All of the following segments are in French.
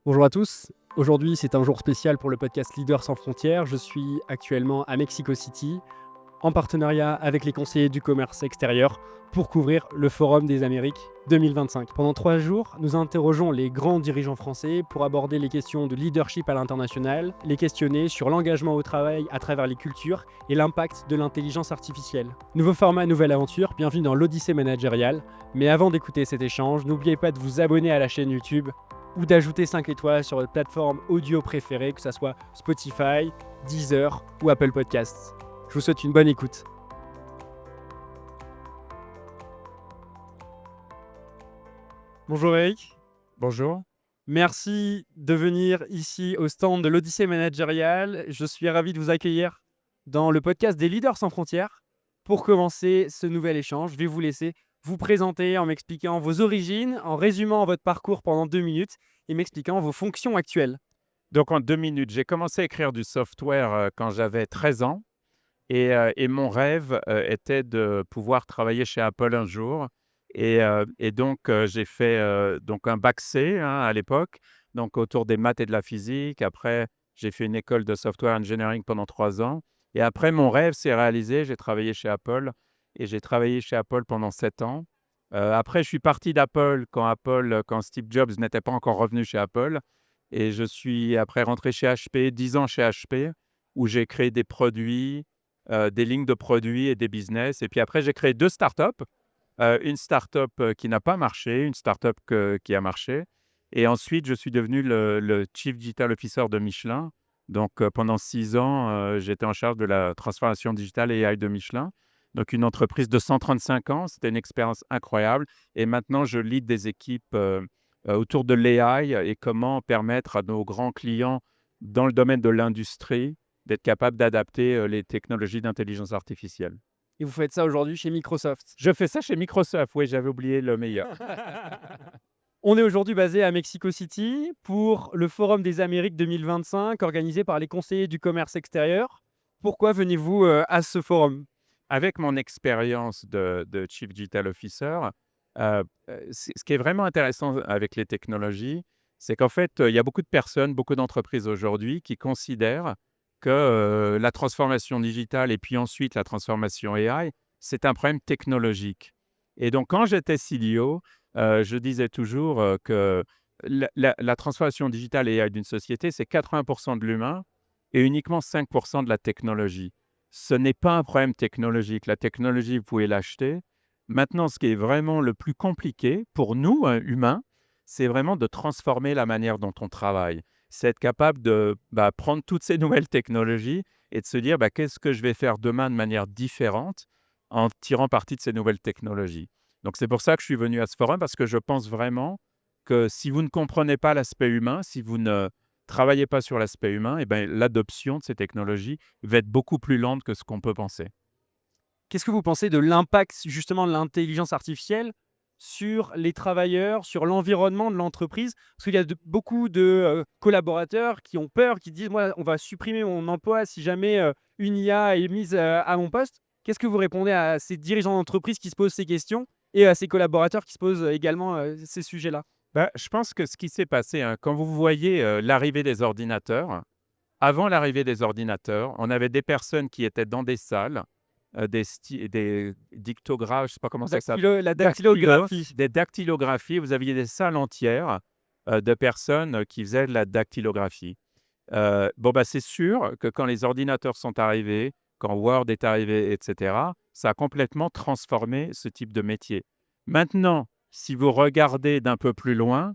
Bonjour à tous. Aujourd'hui, c'est un jour spécial pour le podcast Leaders sans frontières. Je suis actuellement à Mexico City, en partenariat avec les conseillers du commerce extérieur, pour couvrir le Forum des Amériques 2025. Pendant 3 jours, nous interrogeons les grands dirigeants français pour aborder les questions de leadership à l'international, les questionner sur l'engagement au travail à travers les cultures et l'impact de l'intelligence artificielle. Nouveau format, nouvelle aventure, bienvenue dans l'Odyssée managériale. Mais avant d'écouter cet échange, n'oubliez pas de vous abonner à la chaîne YouTube ou d'ajouter 5 étoiles sur votre plateforme audio préférée, que ce soit Spotify, Deezer ou Apple Podcasts. Je vous souhaite une bonne écoute. Bonjour Eric. Bonjour. Merci de venir ici au stand de l'Odyssée managériale. Je suis ravi de vous accueillir dans le podcast des Leaders sans frontières. Pour commencer ce nouvel échange, je vais vous laisser vous présenter en m'expliquant vos origines, en résumant votre parcours pendant 2 minutes et m'expliquant vos fonctions actuelles. Donc en 2 minutes, j'ai commencé à écrire du software, quand j'avais 13 ans et mon rêve, était de pouvoir travailler chez Apple un jour et donc j'ai fait, donc un bac C, hein, à l'époque, donc autour des maths et de la physique. Après, j'ai fait une école de software engineering pendant 3 ans et après mon rêve s'est réalisé. J'ai travaillé chez Apple et j'ai travaillé chez Apple pendant 7 ans. Après je suis parti d'Apple quand Steve Jobs n'était pas encore revenu chez Apple et je suis après rentré chez HP, 10 ans chez HP où j'ai créé des produits, des lignes de produits et des business et puis après j'ai créé 2 startups, une startup, qui n'a pas marché, une startup qui a marché et ensuite je suis devenu le Chief Digital Officer de Michelin. Donc, pendant 6 ans, j'étais en charge de la transformation digitale et AI de Michelin. Donc une entreprise de 135 ans, c'était une expérience incroyable et maintenant je lead des équipes, autour de l'AI et comment permettre à nos grands clients dans le domaine de l'industrie d'être capables d'adapter, les technologies d'intelligence artificielle. Et vous faites ça aujourd'hui chez Microsoft. Je fais ça chez Microsoft, oui, j'avais oublié le meilleur. On est aujourd'hui basé à Mexico City pour le Forum des Amériques 2025 organisé par les conseillers du commerce extérieur. Pourquoi venez-vous à ce forum? Avec mon expérience de Chief Digital Officer, ce qui est vraiment intéressant avec les technologies, c'est qu'en fait, il y a beaucoup de personnes, beaucoup d'entreprises aujourd'hui qui considèrent que, la transformation digitale et puis ensuite la transformation AI, c'est un problème technologique. Et donc quand j'étais CDO, je disais toujours, que la transformation digitale et AI d'une société, c'est 80% de l'humain et uniquement 5% de la technologie. Ce n'est pas un problème technologique. La technologie, vous pouvez l'acheter. Maintenant, ce qui est vraiment le plus compliqué pour nous, humains, c'est vraiment de transformer la manière dont on travaille. C'est être capable de prendre toutes ces nouvelles technologies et de se dire qu'est-ce que je vais faire demain de manière différente en tirant parti de ces nouvelles technologies. Donc, c'est pour ça que je suis venu à ce forum parce que je pense vraiment que si vous ne comprenez pas l'aspect humain, si vous ne travaillez pas sur l'aspect humain, l'adoption de ces technologies va être beaucoup plus lente que ce qu'on peut penser. Qu'est-ce que vous pensez de l'impact justement de l'intelligence artificielle sur les travailleurs, sur l'environnement de l'entreprise? Parce qu'il y a beaucoup de collaborateurs qui ont peur, qui disent «Moi, on va supprimer mon emploi si jamais une IA est mise à mon poste». Qu'est-ce que vous répondez à ces dirigeants d'entreprise qui se posent ces questions et à ces collaborateurs qui se posent également ces sujets-là? Je pense que ce qui s'est passé, hein, quand vous voyez l'arrivée des ordinateurs, avant l'arrivée des ordinateurs, on avait des personnes qui étaient dans des salles, des dictographes, je ne sais pas comment ça s'appelle. La dactylographie. Des dactylographies. Vous aviez des salles entières de personnes qui faisaient de la dactylographie. C'est sûr que quand les ordinateurs sont arrivés, quand Word est arrivé, etc., ça a complètement transformé ce type de métier. Maintenant, si vous regardez d'un peu plus loin,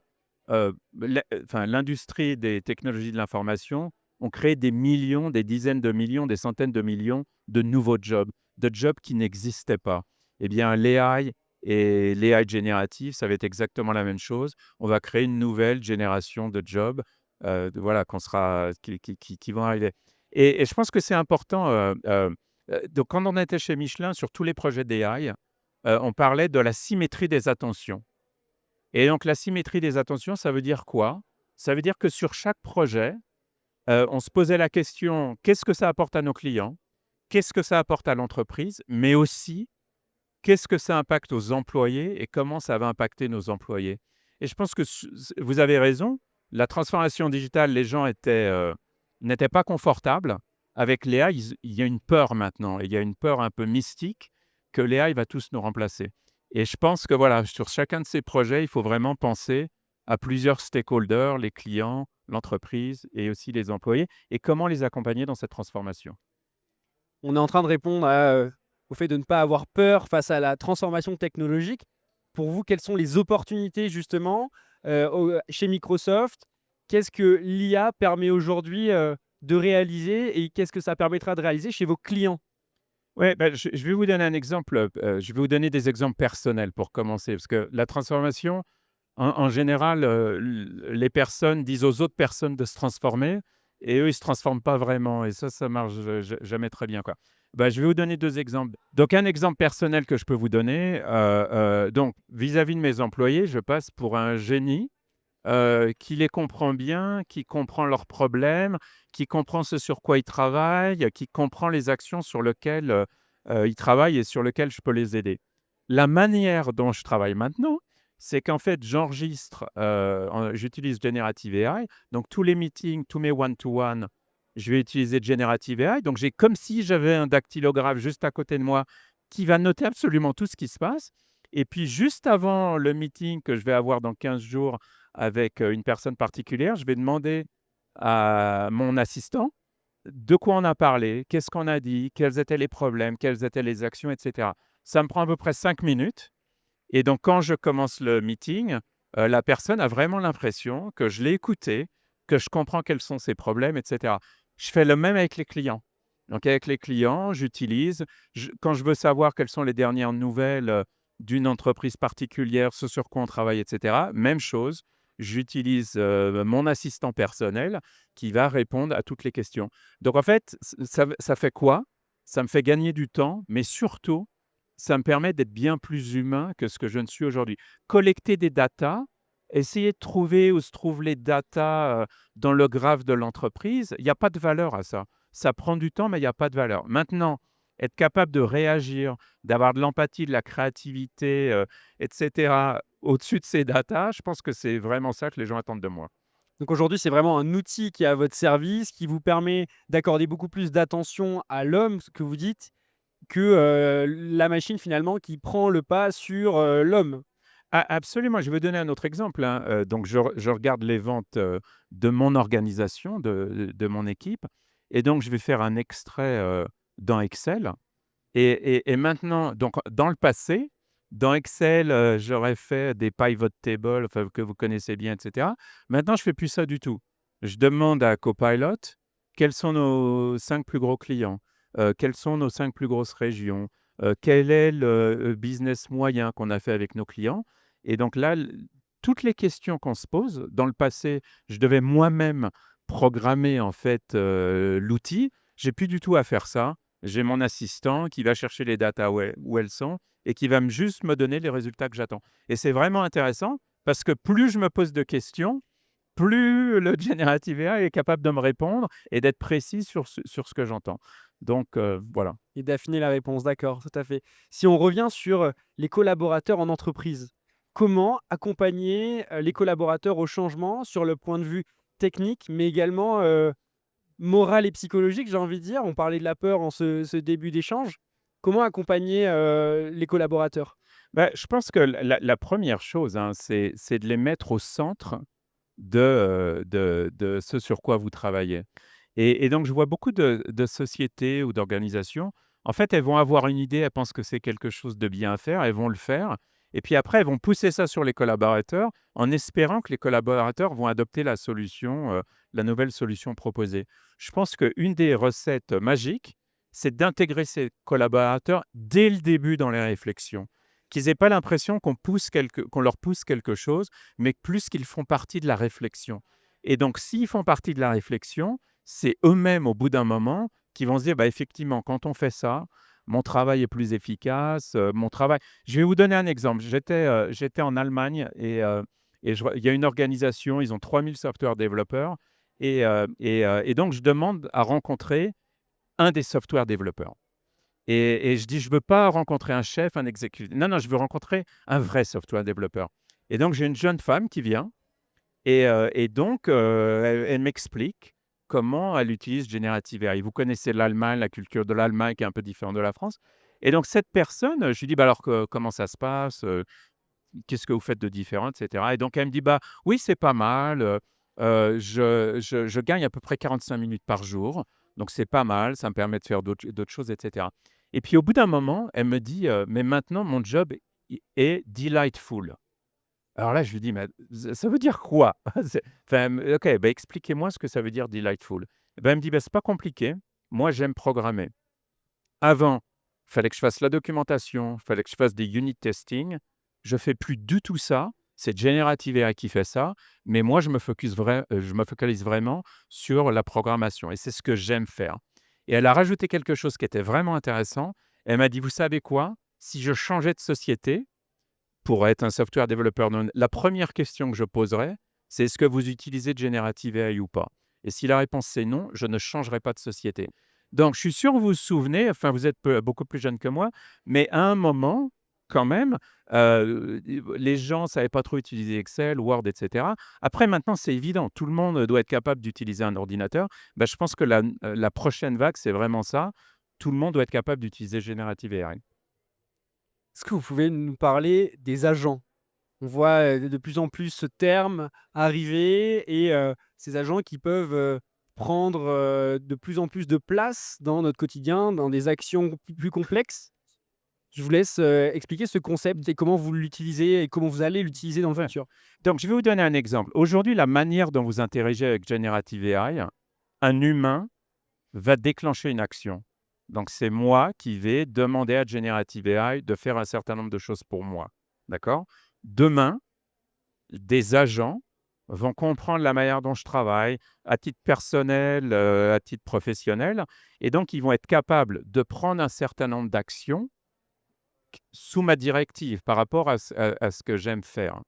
l'industrie des technologies de l'information ont créé des millions, des dizaines de millions, des centaines de millions de nouveaux jobs, de jobs qui n'existaient pas. Eh bien, l'AI et l'AI générative, ça va être exactement la même chose. On va créer une nouvelle génération de jobs, qui vont arriver. Et je pense que c'est important. Donc, quand on était chez Michelin sur tous les projets d'AI, on parlait de la symétrie des attentions. Et donc, la symétrie des attentions, ça veut dire quoi? Ça veut dire que sur chaque projet, on se posait la question: qu'est-ce que ça apporte à nos clients? Qu'est-ce que ça apporte à l'entreprise? Mais aussi, qu'est-ce que ça impacte aux employés et comment ça va impacter nos employés? Et je pense que vous avez raison, la transformation digitale, les gens n'étaient pas confortables. Avec l'AI, il y a une peur maintenant, et il y a une peur un peu mystique que l'AI va tous nous remplacer. Et je pense que voilà, sur chacun de ces projets, il faut vraiment penser à plusieurs stakeholders, les clients, l'entreprise et aussi les employés, et comment les accompagner dans cette transformation. On est en train de répondre au fait de ne pas avoir peur face à la transformation technologique. Pour vous, quelles sont les opportunités justement chez Microsoft? Qu'est-ce que l'IA permet aujourd'hui de réaliser et qu'est-ce que ça permettra de réaliser chez vos clients? Ouais, bah, je vais vous donner un exemple, je vais vous donner des exemples personnels pour commencer, parce que la transformation, en général, les personnes disent aux autres personnes de se transformer et eux, ils ne se transforment pas vraiment et ça marche jamais très bien, quoi. Bah, je vais vous donner 2 exemples. Donc un exemple personnel que je peux vous donner, donc vis-à-vis de mes employés, je passe pour un génie, qui les comprend bien, qui comprend leurs problèmes, qui comprend ce sur quoi ils travaillent, qui comprend les actions sur lesquelles, ils travaillent et sur lesquelles je peux les aider. La manière dont je travaille maintenant, c'est qu'en fait, j'utilise Generative AI, donc tous les meetings, tous mes one to one, je vais utiliser Generative AI. Donc j'ai comme si j'avais un dactylographe juste à côté de moi qui va noter absolument tout ce qui se passe et puis juste avant le meeting que je vais avoir dans 15 jours avec, une personne particulière, je vais demander à mon assistant de quoi on a parlé, qu'est-ce qu'on a dit, quels étaient les problèmes, quelles étaient les actions et cetera. Ça me prend à peu près 5 minutes et donc quand je commence le meeting, la personne a vraiment l'impression que je l'ai écouté, que je comprends quels sont ses problèmes et cetera. Je fais le même avec les clients. Donc avec les clients, quand je veux savoir quelles sont les dernières nouvelles, d'une entreprise particulière, ce sur quoi on travaille et cetera, même chose, j'utilise, mon assistant personnel qui va répondre à toutes les questions. Donc en fait, ça fait quoi? Ça me fait gagner du temps, mais surtout ça me permet d'être bien plus humain que ce que je ne suis aujourd'hui. Collecter des datas, essayer de trouver où se trouvent les datas, dans le graphe de l'entreprise, il y a pas de valeur à ça. Ça prend du temps, mais il y a pas de valeur. Maintenant, être capable de réagir, d'avoir de l'empathie, de la créativité, et cetera, au-dessus de ces datas, je pense que c'est vraiment ça que les gens attendent de moi. Donc aujourd'hui, c'est vraiment un outil qui est à votre service, qui vous permet d'accorder beaucoup plus d'attention à l'homme, ce que vous dites, que la machine finalement qui prend le pas sur l'homme. Ah, absolument, je vais donner un autre exemple, hein, donc je regarde les ventes, de mon organisation, de mon équipe et donc je vais faire un extrait, dans Excel et maintenant donc dans le passé, dans Excel, j'aurais fait des pivot tables, enfin que vous connaissez bien et cetera. Maintenant, je fais plus ça du tout. Je demande à Copilot: «Quels sont nos 5 plus gros clients? Quelles sont nos 5 plus grosses régions? Quel est le, business moyen qu'on a fait avec nos clients?» Et donc là, toutes les questions qu'on se pose, dans le passé, je devais moi-même programmer en fait, l'outil. J'ai plus du tout à faire ça. J'ai mon assistant qui va chercher les datas où elles sont et qui va juste me donner les résultats que j'attends. Et c'est vraiment intéressant parce que plus je me pose de questions, plus le Generative AI est capable de me répondre et d'être précis sur ce que j'entends. Donc, voilà. Et d'affiner la réponse, d'accord, tout à fait. Si on revient sur les collaborateurs en entreprise, comment accompagner les collaborateurs au changement sur le point de vue technique, mais également moral et psychologique, j'ai envie de dire. On parlait de la peur en ce début d'échange. Comment accompagner les collaborateurs? Bah, je pense que la 1re chose, hein, c'est de les mettre au centre de ce sur quoi vous travaillez. Et donc je vois beaucoup de sociétés ou d'organisations, en fait, elles vont avoir une idée, elles pensent que c'est quelque chose de bien à faire, elles vont le faire et puis après elles vont pousser ça sur les collaborateurs en espérant que les collaborateurs vont adopter la nouvelle solution proposée. Je pense qu'une des recettes magiques, c'est d'intégrer ces collaborateurs dès le début dans les réflexions. Qu'ils aient pas l'impression qu'on leur pousse quelque chose, mais plus qu'ils font partie de la réflexion. Et donc s'ils font partie de la réflexion, c'est eux-mêmes, au bout d'un moment, qui vont se dire: «Bah, effectivement, quand on fait ça, mon travail est plus efficace, mon travail». Je vais vous donner un exemple. J'étais en Allemagne et il y a une organisation, ils ont 3000 software développeurs et donc je demande à rencontrer un des software développeurs et je dis: «Je veux pas rencontrer un chef, un exécutif. Non, non, je veux rencontrer un vrai software développeur» et donc j'ai une jeune femme qui vient Et donc, elle m'explique comment elle utilise Generative AI. Vous connaissez l'Allemagne, la culture de l'Allemagne qui est un peu différente de la France. Et donc cette personne, je lui dis: «Bah, alors comment ça se passe? Qu'est-ce que vous faites de différent?» et cetera. Et donc elle me dit: «Bah, oui, c'est pas mal, je gagne à peu près 45 minutes par jour, donc c'est pas mal, ça me permet de faire d'autres choses» et cetera. Et puis au bout d'un moment, elle me dit: «Mais maintenant mon job est delightful». Alors là, je lui dis: «Mais ça veut dire quoi?» OK, bah, expliquez-moi ce que ça veut dire delightful. Et bah, elle me dit: «Bah, c'est pas compliqué. Moi, j'aime programmer. Avant, il fallait que je fasse la documentation, il fallait que je fasse des unit testing. Je fais plus du tout ça. C'est Generative AI qui fait ça, mais moi, je me focalise vraiment sur la programmation et c'est ce que j'aime faire». Et elle a rajouté quelque chose qui était vraiment intéressant. Elle m'a dit: «Vous savez quoi? Si je changeais de société, pour être un software développeur, la première question que je poserais, c'est: «Est-ce que vous utilisez Generative AI ou pas?» Et si la réponse c'est non, je ne changerai pas de société. Donc je suis sûr que vous vous souvenez, enfin vous êtes beaucoup plus jeune que moi, mais à un moment, quand même, les gens ne savaient pas trop utiliser Excel, Word, et cetera. Après maintenant, c'est évident, tout le monde doit être capable d'utiliser un ordinateur. Bah, je pense que la prochaine vague, c'est vraiment ça. Tout le monde doit être capable d'utiliser Generative AI. Est-ce que vous pouvez nous parler des agents? On voit, de plus en plus ce terme arriver et ces agents qui peuvent, prendre, de plus en plus de place dans notre quotidien, dans des actions plus complexes. Je vous laisse, expliquer ce concept et comment vous l'utilisez et comment vous allez l'utiliser dans le Ouais. futur. Donc, je vais vous donner un exemple. Aujourd'hui, la manière dont vous interagissez avec Generative AI, un humain va déclencher une action. Donc, c'est moi qui vais demander à Generative AI de faire un certain nombre de choses pour moi. D'accord? Demain, des agents vont comprendre la manière dont je travaille, à titre personnel, à titre professionnel, et donc ils vont être capables de prendre un certain nombre d'actions sous ma directive par rapport à ce que j'aime faire.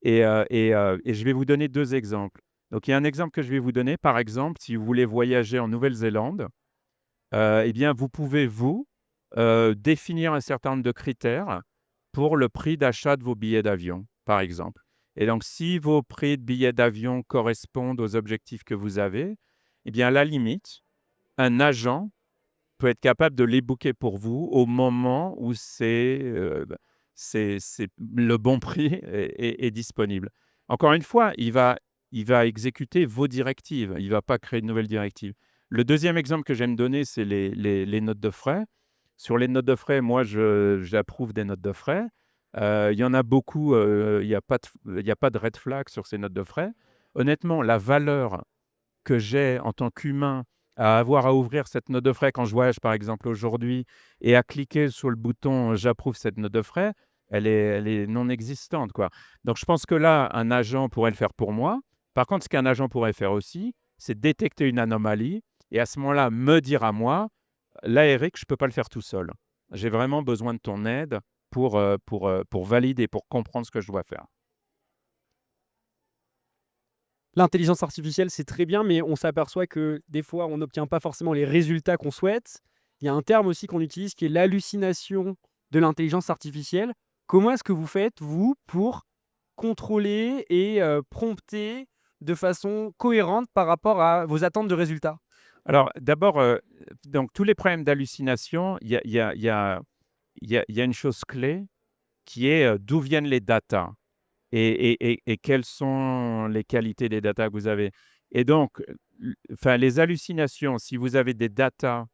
Et je vais vous donner 2 exemples. Donc il y a un exemple que je vais vous donner, par exemple, si vous voulez voyager en Nouvelle-Zélande, et bien vous pouvez définir un certain nombre de critères pour le prix d'achat de vos billets d'avion, par exemple. Et donc si vos prix de billets d'avion correspondent aux objectifs que vous avez, eh bien à la limite, un agent peut être capable de les booker pour vous au moment où c'est le bon prix est disponible. Encore une fois, il va exécuter vos directives, il ne va pas créer de nouvelles directives. Le deuxième exemple que j'aime donner, c'est les notes de frais. Sur les notes de frais, moi, j'approuve des notes de frais. Il y en a beaucoup, il y a pas de red flag sur ces notes de frais. Honnêtement, la valeur que j'ai en tant qu'humain à avoir à ouvrir cette note de frais quand je voyage, par exemple, aujourd'hui, et à cliquer sur le bouton «J'approuve cette note de frais», elle est non existante, quoi. Donc je pense que là, un agent pourrait le faire pour moi. Par contre, ce qu'un agent pourrait faire aussi, c'est détecter une anomalie et à ce moment-là, me dire à moi: «Là, Eric, je ne peux pas le faire tout seul. J'ai vraiment besoin de ton aide pour valider, pour comprendre ce que je dois faire». L'intelligence artificielle, c'est très bien, mais on s'aperçoit que des fois, on n'obtient pas forcément les résultats qu'on souhaite. Il y a un terme aussi qu'on utilise qui est l'hallucination de l'intelligence artificielle. Comment est-ce que vous faites, vous, pour contrôler et prompter de façon cohérente par rapport à vos attentes de résultats? Alors d'abord, donc tous les problèmes d'hallucination, il y a une chose clé qui est, d'où viennent les datas et quelles sont les qualités des datas que vous avez. Et donc, enfin les hallucinations, si vous avez des datas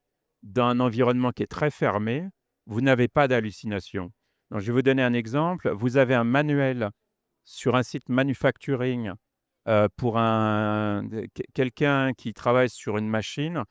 dans un environnement qui est très fermé, vous n'avez pas d'hallucination. Donc je vais vous donner un exemple. Vous avez un manuel sur un site manufacturing, pour quelqu'un qui travaille sur une machine,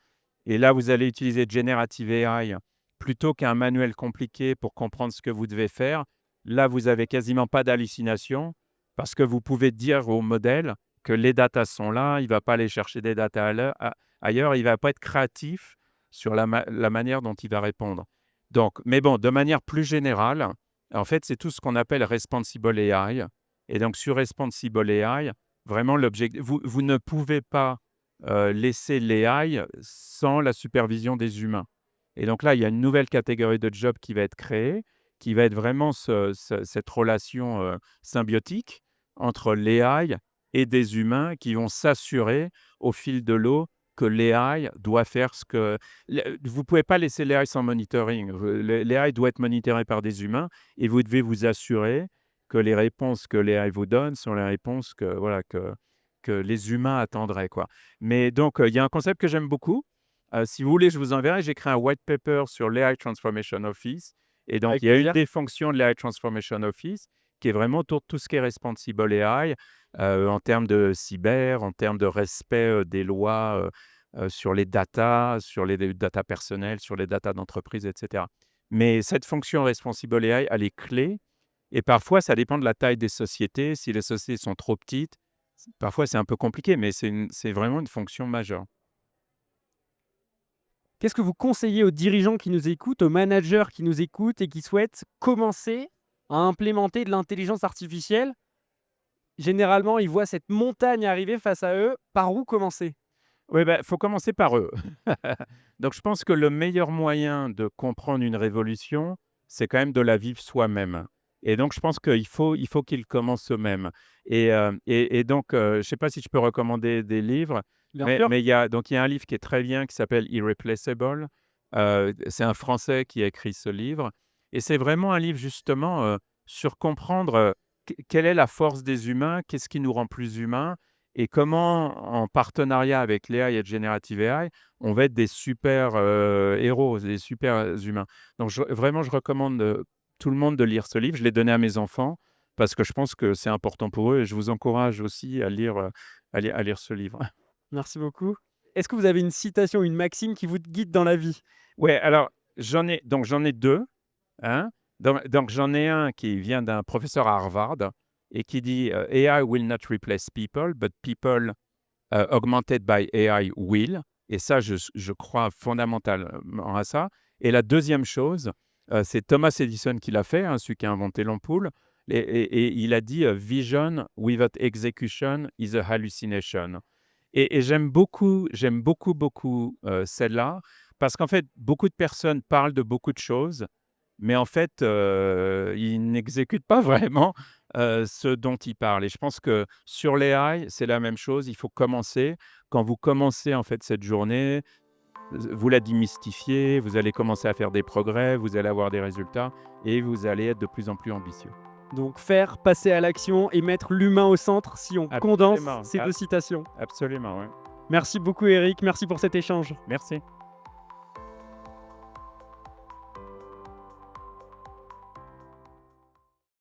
et là, vous allez utiliser Generative AI plutôt qu'un manuel compliqué pour comprendre ce que vous devez faire. Là, vous avez quasiment pas d'hallucination parce que vous pouvez dire au modèle que les datas sont là, il va pas aller chercher des datas ailleurs, il va pas être créatif sur la manière dont il va répondre. Donc mais bon, de manière plus générale, en fait, c'est tout ce qu'on appelle responsible AI. Et donc sur responsible AI, vraiment l'objectif, vous ne pouvez pas laisser l'AI sans la supervision des humains. Et donc là, il y a une nouvelle catégorie de job qui va être créée, qui va être vraiment cette relation symbiotique entre l'AI et des humains qui vont s'assurer au fil de l'eau que l'AI doit faire ce que vous ne pouvez pas laisser l'AI sans monitoring. L'AI doit être monitoré par des humains et vous devez vous assurer que les réponses que l'AI vous donne sont les réponses que, voilà, que les humains attendraient, quoi. Mais donc, il y a un concept que j'aime beaucoup. Si vous voulez, je vous enverrai. J'ai écrit un white paper sur l'AI Transformation Office. Et donc, Avec il y a une plaisir. des fonctions de l'AI Transformation Office qui est vraiment autour de tout ce qui est responsible AI, en termes de cyber, en termes de respect des lois sur les datas, sur les datas personnelles, sur les datas d'entreprise, etc. Mais cette fonction responsible AI, elle est clé. Et parfois, ça dépend de la taille des sociétés. Si les sociétés sont trop petites, parfois c'est un peu compliqué, mais c'est vraiment une fonction majeure. Qu'est-ce que vous conseillez aux dirigeants qui nous écoutent, aux managers qui nous écoutent et qui souhaitent commencer à implémenter de l'intelligence artificielle? Généralement, ils voient cette montagne arriver face à eux. Par où commencer? Oui, bah, faut commencer par eux. Donc je pense que le meilleur moyen de comprendre une révolution, c'est quand même de la vivre soi-même. Et donc je pense qu'il faut qu'ils commencent eux-mêmes. Et donc, je ne sais pas si je peux recommander des livres, Bien mais sûr. il y a un livre qui est très bien qui s'appelle Irreplaceable. C'est un Français qui a écrit ce livre et c'est vraiment un livre justement, sur comprendre, quelle est la force des humains, qu'est-ce qui nous rend plus humains et comment, en partenariat avec l'AI et le Generative AI, on va être des super héros, des super humains. Donc vraiment, je recommande tout le monde de lire ce livre. Je l'ai donné à mes enfants parce que je pense que c'est important pour eux et je vous encourage aussi à lire ce livre. Merci beaucoup. Est-ce que vous avez une citation, une maxime qui vous guide dans la vie? Ouais, alors j'en ai 2, hein. Donc j'en ai un qui vient d'un professeur à Harvard et qui dit, «AI will not replace people, but people augmented by AI will». Et ça, je crois fondamentalement à ça. Et la deuxième chose, c'est Thomas Edison qui l'a fait, hein, celui qui a inventé l'ampoule. Et il a dit, Vision without execution is a hallucination». Et j'aime beaucoup, beaucoup celle-là, parce qu'en fait, beaucoup de personnes parlent de beaucoup de choses, mais en fait, ils n'exécutent pas vraiment ce dont ils parlent. Et je pense que sur l'AI, c'est la même chose. Il faut commencer. Quand vous commencez en fait cette journée, vous la démystifiez, vous allez commencer à faire des progrès, vous allez avoir des résultats et vous allez être de plus en plus ambitieux. Donc faire, passer à l'action et mettre l'humain au centre si on condense Absolument, ces 2 citations. absolument, ouais. Merci beaucoup Eric, merci pour cet échange. Merci.